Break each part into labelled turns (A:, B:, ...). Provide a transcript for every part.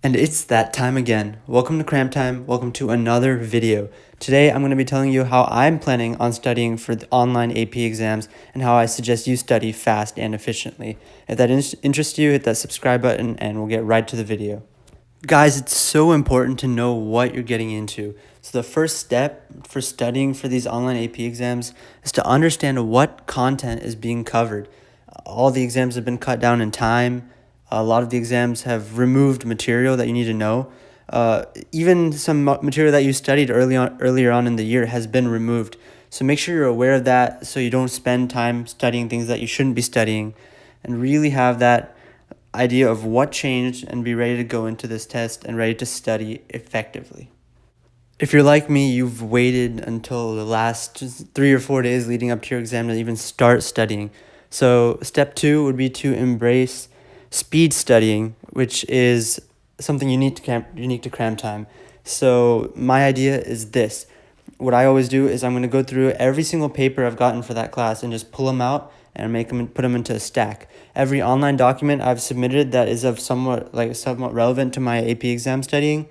A: And it's that time again. Welcome to CramTime. Welcome to another video. Today I'm going to be telling you how I'm planning on studying for the online AP exams and how I suggest you study fast and efficiently. If that interests you, hit that subscribe button and we'll get right to the video. Guys, it's so important to know what you're getting into. So the first step for studying for these online AP exams is to understand what content is being covered. All the exams have been cut down in time. A lot of the exams have removed material that you need to know. Even some material that you studied earlier on in the year has been removed. So make sure you're aware of that so you don't spend time studying things that you shouldn't be studying, and really have that idea of what changed and be ready to go into this test and ready to study effectively. If you're like me, you've waited until the last 3 or 4 days leading up to your exam to even start studying. So step 2 would be to embrace speed studying, which is something unique to CramTime. So my idea is this. What I always do is I'm going to go through every single paper I've gotten for that class and just pull them out and put them into a stack. Every online document I've submitted that is of somewhat relevant to my AP exam studying,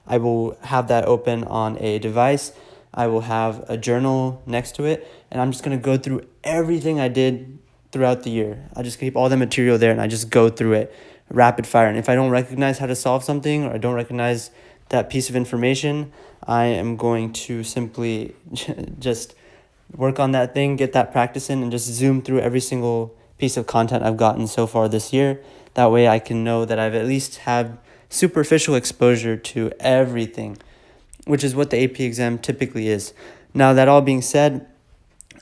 A: I will have that open on a device. I will have a journal next to it, and I'm just going to go through everything I did throughout the year. I just keep all the material there and I just go through it rapid fire. And if I don't recognize how to solve something, or I don't recognize that piece of information, I am going to simply just work on that thing, get that practice in, and just zoom through every single piece of content I've gotten so far this year. That way I can know that I've at least had superficial exposure to everything, which is what the AP exam typically is. Now, that all being said,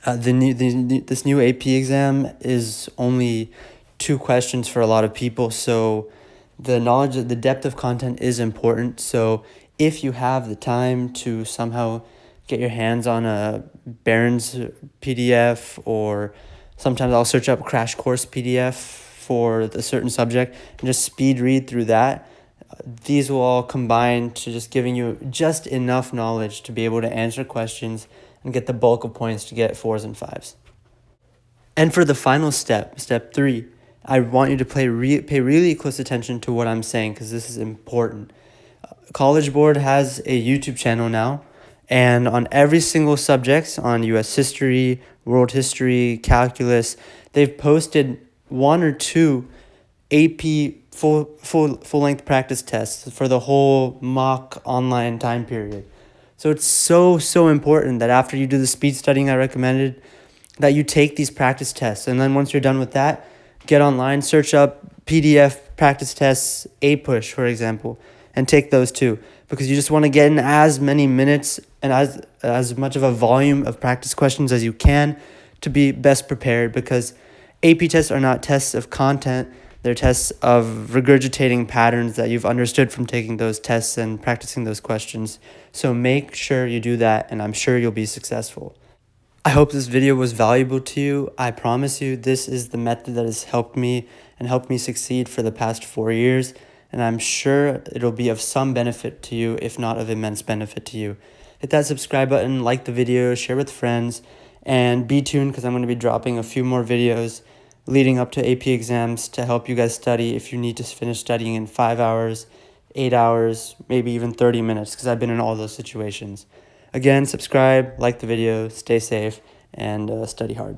A: this new AP exam is only 2 questions for a lot of people, so the depth of content is important. So if you have the time to somehow get your hands on a Barron's PDF, or sometimes I'll search up Crash Course PDF for a certain subject and just speed read through that, these will all combine to just giving you just enough knowledge to be able to answer questions and get the bulk of points to get 4s and 5s. And for the final step, step 3, I want you to pay really close attention to what I'm saying, because this is important. College Board has a YouTube channel now, and on every single subject, on U.S. history, world history, calculus, they've posted 1 or 2 AP full-length practice tests for the whole mock online time period. So it's so important that after you do the speed studying I recommended, that you take these practice tests. And then once you're done with that, get online, search up PDF practice tests, APUSH, for example, and take those too. Because you just want to get in as many minutes and as much of a volume of practice questions as you can to be best prepared, because AP tests are not tests of content. They're tests of regurgitating patterns that you've understood from taking those tests and practicing those questions. So make sure you do that, and I'm sure you'll be successful. I hope this video was valuable to you. I promise you this is the method that has helped me succeed for the past 4 years, and I'm sure it'll be of some benefit to you, if not of immense benefit to you. Hit that subscribe button, like the video, share with friends, and be tuned, because I'm going to be dropping a few more videos leading up to AP exams to help you guys study if you need to finish studying in 5 hours, 8 hours, maybe even 30 minutes, because I've been in all those situations. Again, subscribe, like the video, stay safe, and study hard.